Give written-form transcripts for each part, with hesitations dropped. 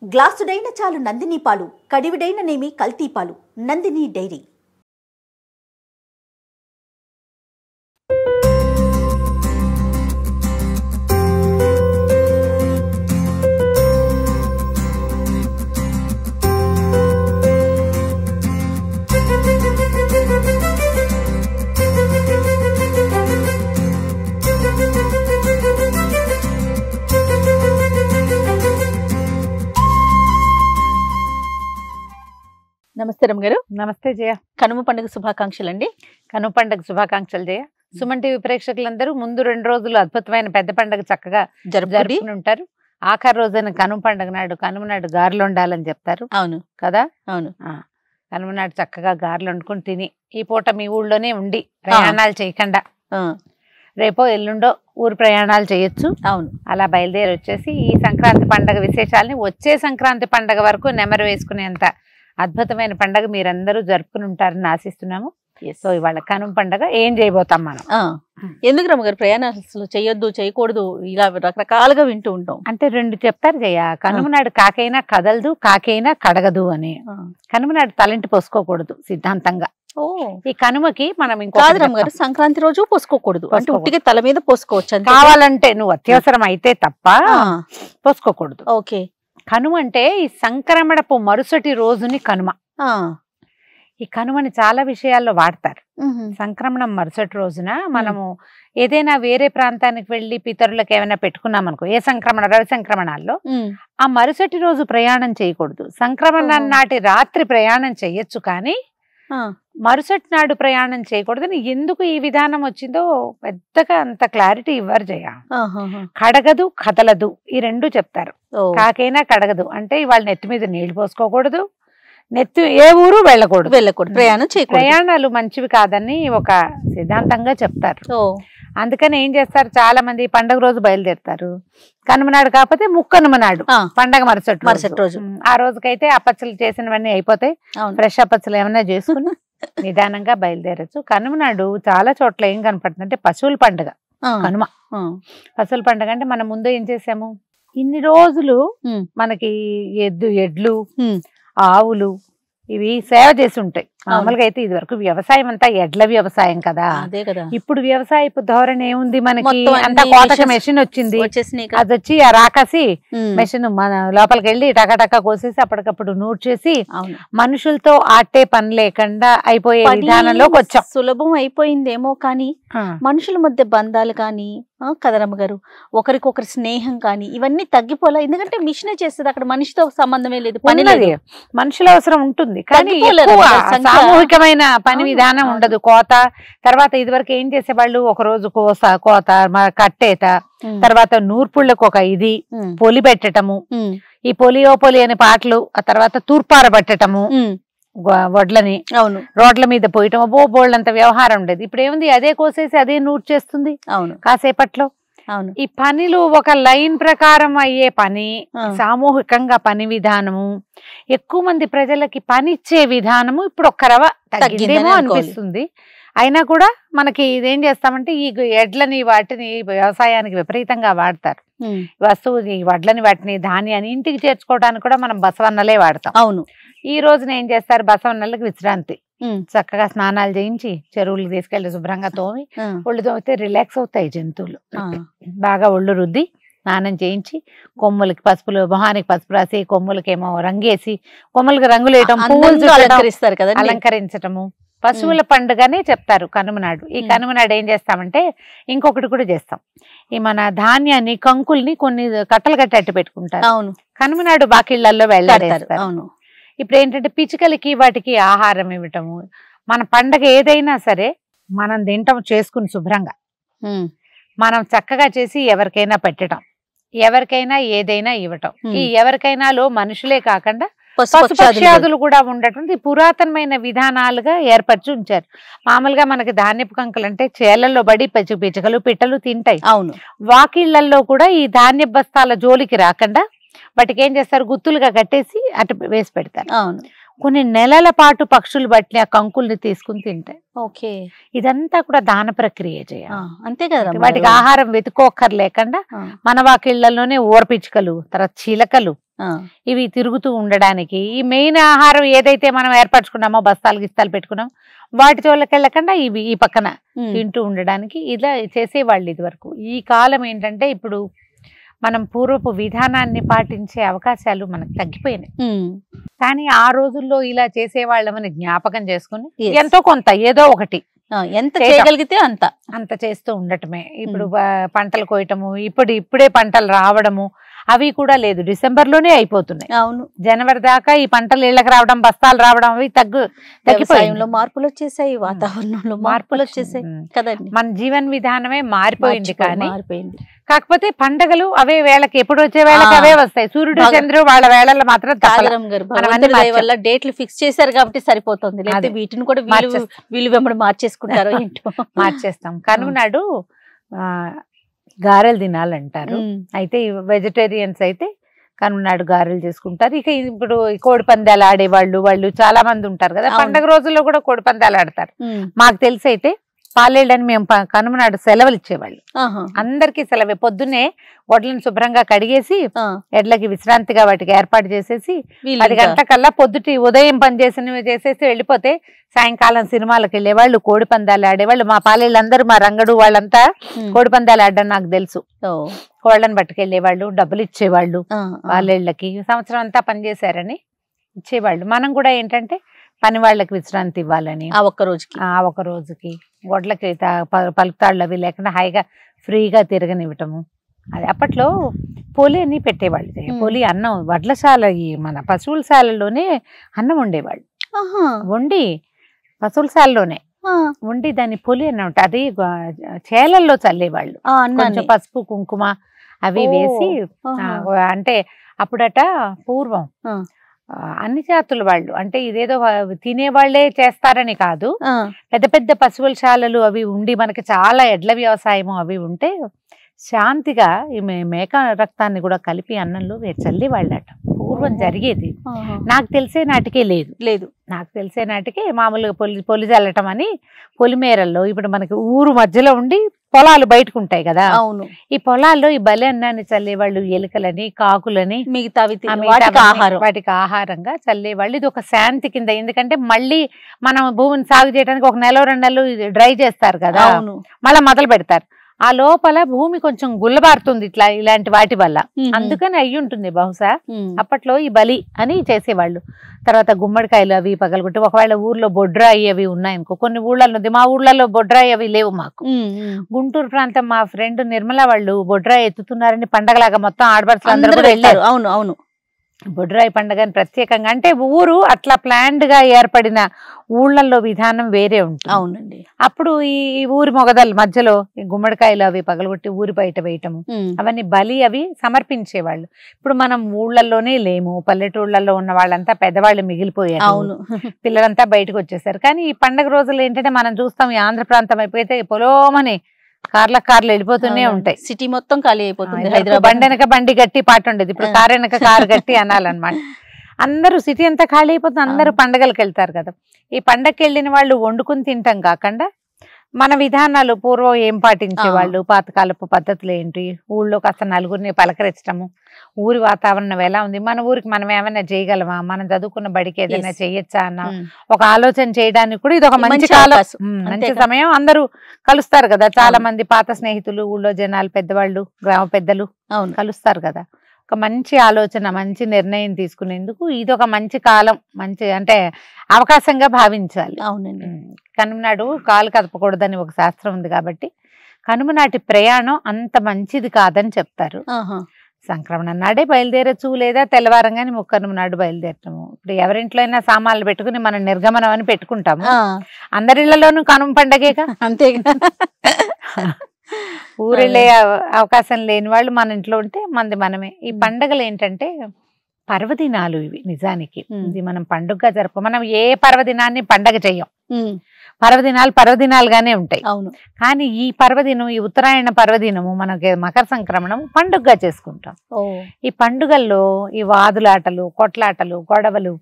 గ్లాసుడైన చాలు నందిని పాలు, కడివిడైన నేమి కల్తీ పాలు. నందిని డైరీ. నమస్తే రమ్మ గారు. నమస్తే జయ. కనుమ పండుగ శుభాకాంక్షలు అండి. కనుమ పండుగ శుభాకాంక్షలు జయ. సుమన్ టీవీ ప్రేక్షకులందరూ ముందు 2 రోజులు అద్భుతమైన పెద్ద పండుగ చక్కగా జరుపుకుని ఉంటారు. ఆఖరి రోజైన కనుమ పండుగ నాడు కనుమ నాడు గారెలు వండాలని చెప్తారు. అవును కదా. అవును. కనుమ నాడు చక్కగా గారెలు వండుకుని తిని ఈ పూట మీ ఊళ్ళోనే ఉండి ప్రయాణాలు చేయకుండా రేపో ఎల్లుండో ఊరు ప్రయాణాలు చేయొచ్చు. అవును. అలా బయలుదేరి వచ్చేసి ఈ సంక్రాంతి పండుగ విశేషాలని వచ్చే సంక్రాంతి పండుగ వరకు నెమరు వేసుకునేంత అద్భుతమైన పండుగ మీరందరూ జరుపుకుని ఉంటారని ఆశిస్తున్నాము. సో ఇవాళ కనుమ పండుగ ఏం చేయబోతాం మనం. ఎందుకు రమ్మ గారు ప్రయాణాలు అసలు చేయొద్దు చేయకూడదు ఇలా రకరకాలుగా వింటూ ఉంటాం. అంటే 2 చెప్తారు జయ. కనుమ నాడు కాకైనా కదలదు, కాకైనా కడగదు అని. కనుమ నాడు తలంటి పోసుకోకూడదు సిద్ధాంతంగా. ఈ కనుమకి మనం గారు సంక్రాంతి రోజు పోసుకోకూడదు అంటే ఉట్టిగా తల మీద పోసుకోవచ్చు. కావాలంటే నువ్వు అత్యవసరం అయితే తప్ప పోసుకోకూడదు. ఓకే. కనుమ అంటే ఈ సంక్రమణపు మరుసటి రోజుని కనుమ. ఈ కనుమని చాలా విషయాల్లో వాడతారు. సంక్రమణం మరుసటి రోజున మనము ఏదైనా వేరే ప్రాంతానికి వెళ్లి పితరులకు ఏమైనా పెట్టుకున్నాం అనుకో, ఏ సంక్రమణ రవి సంక్రమణాల్లో ఆ మరుసటి రోజు ప్రయాణం చేయకూడదు. సంక్రమణం నాటి రాత్రి ప్రయాణం చెయ్యొచ్చు కానీ మరుసటి నాడు ప్రయాణం చేయకూడదని ఎందుకు ఈ విధానం వచ్చిందో పెద్దగా అంత క్లారిటీ ఇవ్వరు జయ. కడగదు కదలదు ఈ 2 చెప్తారు. కాకైనా కడగదు అంటే ఇవాళ నెత్తి మీద నీళ్లు పోసుకోకూడదు, నెత్తి ఏ ఊరు వెళ్ళకూడదు, ప్రయాణాలు మంచివి కాదని ఒక సిద్ధాంతంగా చెప్తారు. అందుకని ఏం చేస్తారు, చాలా మంది పండుగ రోజు బయలుదేరుతారు. కనుమనాడు కాకపోతే ముక్కనుమనాడు పండగ మరుసటి రోజు. ఆ రోజుకైతే అప్పచ్చలు చేసినవన్నీ అయిపోతాయి. ఫ్రెష్ అప్పచ్చలు ఏమైనా చేసుకుని నిదానంగా బయలుదేరచ్చు. కనుమనాడు చాలా చోట్ల ఏం కనపడుతుంది అంటే పశువుల పండుగ. కనుమ పశువుల పండుగ అంటే మనం ముందు ఏం చేసాము, ఇన్ని రోజులు మనకి ఎడ్లు ఆవులు ఇవి సేవ చేసి ఉంటాయి. మామూలుగా అయితే ఇది వరకు వ్యవసాయం అంతా ఎడ్ల వ్యవసాయం కదా. ఇప్పుడు వ్యవసాయపు ధోరణి ఏముంది, మనకి అంతా కోతక మెషిన్ వచ్చింది. అది వచ్చి ఆ రాకాసి మెషిన్ మన లోపలికి వెళ్ళి టకాటకా కోసేసి అప్పటికప్పుడు నూట్ చేసి మనుషులతో ఆటే పని లేకుండా అయిపోయే విధానంలోకి వచ్చాం. సులభం అయిపోయిందేమో కానీ మనుషుల మధ్య బంధాలు కానీ కదరమ్మ గారు ఒకరికొకరి స్నేహం కానీ ఇవన్నీ తగ్గిపోలే. ఎందుకంటే మిషనే చేస్తుంది, అక్కడ మనిషితో సంబంధమే లేదు. పని లేదు, మనుషుల అవసరం ఉంటుంది కానీ సామూహికమైన పని విధానం ఉండదు. కోత తర్వాత ఇదివరకు ఏం చేసేవాళ్ళు, ఒక రోజు కోత కట్టేత, తర్వాత నూర్పుళ్ళకు ఒక ఇది పొలి పెట్టటము, ఈ పొలియో పొలి అనే పాటలు, ఆ తర్వాత తూర్పార పట్టటము వడ్లని రోడ్ల మీద పోయటం, బోళ్ళంత వ్యవహారం ఉండేది. ఇప్పుడు ఏముంది, అదే కోసేసి అదే నూట్ చేస్తుంది కాసేపట్లో. ఈ పనులు ఒక లైన్ ప్రకారం అయ్యే పని, సామూహికంగా పని విధానము, ఎక్కువ మంది ప్రజలకి పని ఇచ్చే విధానము ఇప్పుడు ఒక్క రవ తగ్గిందేమో అనిపిస్తుంది. అయినా కూడా మనకి ఇదేం చేస్తామంటే ఈ ఎడ్లని వాటిని వ్యవసాయానికి విపరీతంగా వాడతారు. వస్తువు ఈ వడ్లని వాటిని ధాన్యాన్ని ఇంటికి చేర్చుకోవడానికి కూడా మనం బసవన్నలే వాడతాం. అవును. ఈ రోజున ఏం చేస్తారు, బసవన్నలకు విశ్రాంతి, చక్కగా స్నానాలు చేయించి చెరువులకు తీసుకెళ్లి శుభ్రంగా తోమి ఒళ్ళు తోమితే రిలాక్స్ అవుతాయి జంతువులు. బాగా ఒళ్ళు రుద్ది స్నానం చేయించి కొమ్ములకి పసుపులు, మొహానికి పసుపు రాసి, కొమ్ములకేమో రంగేసి, కొమ్ములకి రంగులు వేయటం, పువ్వులు అలంకరిస్తారు కదా, అలంకరించటము పశువుల పండుగనే చెప్తారు కనుమనాడు. ఈ కనుమనాడు ఏం చేస్తామంటే ఇంకొకటి కూడా చేస్తాం, ఈ మన ధాన్యాన్ని కంకుల్ని కొన్ని కట్టలు కట్టేట్టు పెట్టుకుంటారు. అవును. కనుమనాడు బాకిళ్లలో వెళ్ళారు. అవును. ఇప్పుడు ఏంటంటే పిచ్చుకలకి వాటికి ఆహారం ఇవ్వటము, మన పండగ ఏదైనా సరే మనం తింటాం చేసుకుని శుభ్రంగా మనం చక్కగా చేసి ఎవరికైనా పెట్టడం, ఎవరికైనా ఏదైనా ఇవ్వటం. ఈ ఎవరికైనాలో మనుషులే కాకుండా పశుపక్ష్యాదులు కూడా ఉండటం పురాతనమైన విధానాలుగా ఏర్పరిచి ఉంచారు. మామూలుగా మనకి ధాన్యపు కంకులు అంటే చేలల్లో బడి పిచ్చుకలు పిట్టలు తింటాయి. అవును. వాకిళ్లలో కూడా ఈ ధాన్య బస్తాల జోలికి రాకుండా వాటికి ఏం చేస్తారు, గుత్తులుగా కట్టేసి అటు వేసి పెడతారు. కొన్ని నెలల పాటు పక్షులు బట్టి ఆ కంకుల్ని తీసుకుని తింటాయి. ఓకే. ఇదంతా కూడా దాన ప్రక్రియ చేయాలి. అంతే కదా, వాటికి ఆహారం వెతుకోక్కర్లేకుండా మన వాకిళ్లలోనే ఊరపిచ్చుకలు, తర్వాత చిలకలు, ఇవి తిరుగుతూ ఉండడానికి. ఈ మెయిన్ ఆహారం ఏదైతే మనం ఏర్పరచుకున్నామో బస్తాలు గిస్తాలు పెట్టుకున్నాం వాటి జోళ్ళకి వెళ్ళకుండా ఇవి ఈ పక్కన తింటూ ఉండడానికి ఇలా చేసేవాళ్ళు ఇది వరకు. ఈ కాలం ఏంటంటే ఇప్పుడు మనం పూర్వపు విధానాన్ని పాటించే అవకాశాలు మనకు తగ్గిపోయినాయి. కానీ ఆ రోజుల్లో ఇలా చేసేవాళ్ళమని జ్ఞాపకం చేసుకుని ఎంతో కొంత ఏదో ఒకటి ఎంత చేయగలిగితే అంత చేస్తూ ఉండటమే. ఇప్పుడు పంటలు కోయటము, ఇప్పుడే పంటలు రావడము అవి కూడా లేదు, డిసెంబర్ లోనే అయిపోతున్నాయి. అవును, జనవరి దాకా ఈ పంటలు ఇళ్లకు రావడం బస్తాలు రావడం అవి తగ్గిపోయింలో మార్పులు వచ్చేసాయి, వాతావరణంలో మార్పులు వచ్చేసాయి కదండి. మన జీవన విధానమే మారిపోయింది. కానీ కాకపోతే పండగలు అవే వేళకి ఎప్పుడు వచ్చే వేళకి అవే వస్తాయి. సూర్యుడు చంద్రుడు వాళ్ళ వేళల్లో మాత్రం వల్ల డేట్లు ఫిక్స్ చేశారు కాబట్టి సరిపోతుంది. లేకపోతే వీటిని కూడా వీళ్ళు వెంబడి మార్చేసుకుంటారో ఏంటో. మార్చేస్తాం. కనుమనాడు గారెలు తినాలంటారు. అయితే వెజిటేరియన్స్ అయితే కనుమనాడు గారెలు చేసుకుంటారు. ఇక ఇప్పుడు కోడి పందాలు ఆడేవాళ్ళు వాళ్ళు చాలా మంది ఉంటారు కదా. పండగ రోజుల్లో కూడా కోడి పందాలు ఆడతారు. మాకు తెలిసి అయితే పాలేళ్ళని మేము కనుమనాడు సెలవులు ఇచ్చేవాళ్ళు. అందరికీ సెలవే. పొద్దున్నే వడ్లను శుభ్రంగా కడిగేసి ఎడ్లకి విశ్రాంతిగా వాటికి ఏర్పాటు చేసేసి 10 గంటలకల్లా ఉదయం పని చేసేసి వెళ్ళిపోతే సాయంకాలం సినిమాలకు వెళ్ళేవాళ్ళు, కోడి పందాలు ఆడేవాళ్ళు. మా పాలేళ్ళందరూ మా రంగడు వాళ్ళంతా కోడి పందాలు ఆడడం నాకు తెలుసు. కోళ్ళని పట్టుకెళ్లేవాళ్ళు, డబ్బులు ఇచ్చేవాళ్ళు పాలేళ్ళకి. సంవత్సరం అంతా పనిచేశారని ఇచ్చేవాళ్ళు. మనం కూడా ఏంటంటే పని వాళ్ళకి విశ్రాంతి ఇవ్వాలని ఆ ఒక్క రోజుకి గొడ్లకి పలుకుతాళ్ళు అవి లేకుండా హాయిగా ఫ్రీగా తిరగనివ్వటము. అది అప్పట్లో పొలి అని పెట్టేవాళ్ళు. పొలి అన్నం వడ్లశాల మన పశువుల శాలలోనే అన్నం వండేవాళ్ళు. వండి పశువులశాలలోనే వండి దాన్ని పొలి అన్న ఉంటా అది చేలల్లో చల్లేవాళ్ళు. కొంచెం పసుపు కుంకుమ అవి వేసి. అంటే అప్పుడట పూర్వం అన్ని జాతుల వాళ్ళు, అంటే ఇదేదో తినేవాళ్లే చేస్తారని కాదు, పెద్ద పెద్ద పశువుల శాలలు అవి ఉండి మనకి చాలా ఎడ్ల వ్యవసాయము అవి ఉంటే శాంతిగా ఈ మేక రక్తాన్ని కూడా కలిపి అన్నంలో చల్లి వాళ్ళట. పూర్వం జరిగేది. నాకు తెలిసే నాటికే లేదు. నాకు తెలిసే నాటికే మామూలుగా పొలి చల్లటం అని పొలిమేరల్లో ఇప్పుడు మనకి ఊరు మధ్యలో ఉండి పొలాలు బయటకు ఉంటాయి కదా. అవును, ఈ పొలాల్లో ఈ బలి అన్నాన్ని చల్లేవాళ్ళు. ఎలుకలని, కాకులని, వాటికి ఆహారంగా చల్లేవాళ్ళు. ఇది ఒక శాంతి కింద. ఎందుకంటే మళ్ళీ మనం భూమిని సాగు చేయడానికి 1 నెల 2 నెలలు డ్రై చేస్తారు కదా, మళ్ళీ మొదలు పెడతారు. ఆ లోపల భూమి కొంచెం గుల్లబారుతుంది ఇలాంటి వాటి వల్ల. అందుకని అయ్యి ఉంటుంది బహుశా. అప్పట్లో ఈ బలి అని చేసేవాళ్ళు. తర్వాత గుమ్మడికాయలు అవి పగలగొట్టి, ఒకవేళ ఊర్లో బొడ్రాయి అవి ఉన్నాయనుకో, కొన్ని ఊళ్ళల్లో ఉంది, మా ఊళ్ళలో బొడ్రాయి అవి లేవు మాకు. గుంటూరు ప్రాంతం మా ఫ్రెండ్ నిర్మల వాళ్ళు బొడ్రాయి ఎత్తుతున్నారని పండగలాగా మొత్తం ఆడపడుచులు అందరూ కూడా వెళ్ళారు. అవును, బొడ్రాయి పండుగని ప్రత్యేకంగా, అంటే ఊరు అట్లా ప్లాన్డ్ గా ఏర్పడిన ఊళ్ళల్లో విధానం వేరే ఉంటుంది. అవునండి. అప్పుడు ఈ ఊరి మొగదల మధ్యలో గుమ్మడికాయలు అవి పగలగొట్టి ఊరి బయట వేయటము అవన్నీ బలి అవి సమర్పించేవాళ్ళు. ఇప్పుడు మనం ఊళ్ళల్లోనే లేము, పల్లెటూళ్ళల్లో ఉన్న వాళ్ళంతా పెద్దవాళ్ళు మిగిలిపోయారు. అవును, పిల్లలంతా బయటకు వచ్చేసారు. కానీ ఈ పండుగ రోజులు ఏంటంటే మనం చూస్తాం, ఈ ఆంధ్ర ప్రాంతం అయిపోతే పొలోమని కార్లు వెళ్ళిపోతూనే ఉంటాయి. సిటీ మొత్తం ఖాళీ అయిపోతుంది. హైదరాబాద్ బండి వెనక బండి గట్టి పాట ఉండేది, ఇప్పుడు కారు వెనక కారు గట్టి అనాలన్నమాట. అందరూ సిటీ అంతా ఖాళీ అయిపోతుంది. అందరూ పండగలకు వెళ్తారు కదా. ఈ పండగకి వెళ్ళిన వాళ్ళు వండుకుని తింటాం కాకుండా మన విధానాలు పూర్వం ఏం పాటించేవాళ్ళు, పాతకాలపు పద్ధతులు ఏంటి, ఊళ్ళో కాస్త నలుగురిని పలకరించడము, ఊరి వాతావరణం ఎలా ఉంది, మన ఊరికి మనం ఏమైనా చేయగలమా, మనం చదువుకున్న బడికి ఏదైనా చేయొచ్చా అన్న ఒక ఆలోచన చేయడానికి కూడా ఇది ఒక మంచి కాలం, మంచి సమయం. అందరూ కలుస్తారు కదా, చాలా మంది పాత స్నేహితులు, ఊళ్ళో జనాలు, పెద్దవాళ్ళు, గ్రామ పెద్దలు కలుస్తారు కదా. ఒక మంచి ఆలోచన, మంచి నిర్ణయం తీసుకునేందుకు ఇది ఒక మంచి కాలం, మంచి అంటే అవకాశంగా భావించాలి. అవునండి. కనుమ నాడు కాలు కదపకూడదని ఒక శాస్త్రం ఉంది కాబట్టి కనుమ నాటి ప్రయాణం అంత మంచిది కాదని చెప్తారు. సంక్రమణ నాడే బయలుదేరచ్చు, లేదా తెల్లవారంగానే ముక్కనుమ నాడు బయలుదేరటము. ఇప్పుడు ఎవరింట్లో అయినా సామాన్లు పెట్టుకుని మనం నిర్గమనం అని పెట్టుకుంటాము. అందరిళ్లలోనూ కనుమ పండగేగా, అంతేగా. ఊరెళ్ళే అవకాశం లేని వాళ్ళు మన ఇంట్లో ఉంటే మంది మనమే. ఈ పండగలు ఏంటంటే పర్వదినాలు ఇవి. నిజానికి ఇది మనం పండుగగా జరుపు, మనం ఏ పర్వదినాన్ని పండగ చెయ్యం. పర్వదినాలు పర్వదినాలుగానే ఉంటాయి. అవును. కానీ ఈ పర్వదినం, ఈ ఉత్తరాయణ పర్వదినము, మనకి మకర సంక్రమణం పండుగగా చేసుకుంటాం. ఈ పండుగల్లో ఈ వాదులాటలు, కొట్లాటలు, గొడవలు,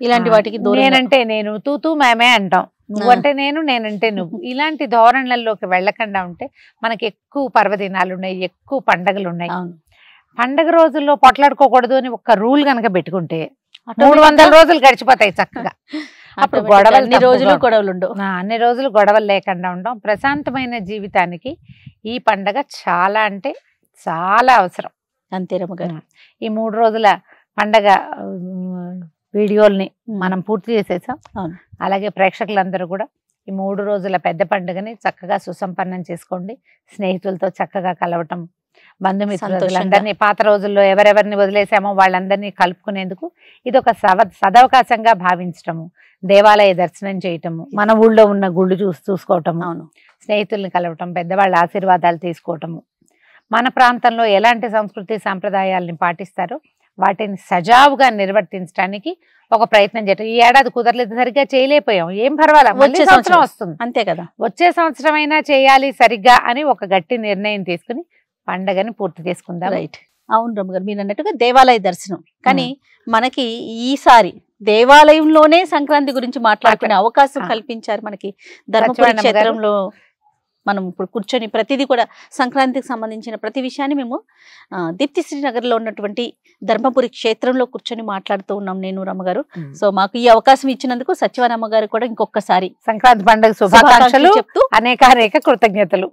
ఇలాంటి వాటికి నేనంటే నేను, తూతూ మేమే అంటాం, నువ్వంటే నేను, నేనంటే నువ్వు, ఇలాంటి ధోరణులలోకి వెళ్ళకుండా ఉంటే మనకి ఎక్కువ పర్వదినాలు ఉన్నాయి, ఎక్కువ పండగలు ఉన్నాయి. పండగ రోజుల్లో పొట్లాడుకోకూడదు అని ఒక రూల్ గనక పెట్టుకుంటే 300 రోజులు గడిచిపోతాయి చక్కగా. అప్పుడు గొడవలు అన్ని రోజులు గొడవలు ఉండవు. అన్ని రోజులు గొడవలు లేకుండా ఉండడం. ప్రశాంతమైన జీవితానికి ఈ పండగ చాలా అంటే చాలా అవసరం. అంతే రమ్మగారు. ఈ 3 రోజుల పండగ వీడియోల్ని మనం పూర్తి చేసేసాం. అలాగే ప్రేక్షకులందరూ కూడా ఈ 3 రోజుల పెద్ద పండుగని చక్కగా సుసంపన్నం చేసుకోండి. స్నేహితులతో చక్కగా కలవటం, బంధుమిత్రులందరినీ, పాత రోజుల్లో ఎవరెవరిని వదిలేసామో వాళ్ళందరినీ కలుపుకునేందుకు ఇది ఒక సదవకాశంగా భావించటము, దేవాలయ దర్శనం చేయటము, మన ఊళ్ళో ఉన్న గుళ్ళు చూసుకోవటము, స్నేహితుల్ని కలవటం, పెద్దవాళ్ళ ఆశీర్వాదాలు తీసుకోవటము, మన ప్రాంతంలో ఎలాంటి సంస్కృతి సాంప్రదాయాలని పాటిస్తారో వాటిని సజావుగా నిర్వర్తించడానికి ఒక ప్రయత్నం చేయటం. ఈ ఏడాది కుదరలేదు, సరిగ్గా చేయలేకపోయాం, ఏం పర్వాలేదు, వచ్చే సంవత్సరం వస్తుంది, అంతే కదా, వచ్చే సంవత్సరం అయినా చేయాలి సరిగ్గా అని ఒక గట్టి నిర్ణయం తీసుకుని పండగని పూర్తి చేసుకుందాం. రైట్. అవును రమ్మగారు, మీరు అన్నట్టుగా దేవాలయ దర్శనం. కానీ మనకి ఈసారి దేవాలయంలోనే సంక్రాంతి గురించి మాట్లాడుకునే అవకాశం కల్పించారు మనకి ధర్మపురి క్షేత్రంలో. మనం ఇప్పుడు కూర్చొని ప్రతిదీ కూడా సంక్రాంతికి సంబంధించిన ప్రతి విషయాన్ని మేము దీప్తి శ్రీనగర్లో ఉన్నటువంటి ధర్మపురి క్షేత్రంలో కూర్చొని మాట్లాడుతూ ఉన్నాం నేను రమ్మగారు. సో మాకు ఈ అవకాశం ఇచ్చినందుకు సత్యవానమ్మ గారు కూడా ఇంకొకసారి సంక్రాంతి పండుగ శుభాకాంక్షలు చెప్తూ అనేక కృతజ్ఞతలు.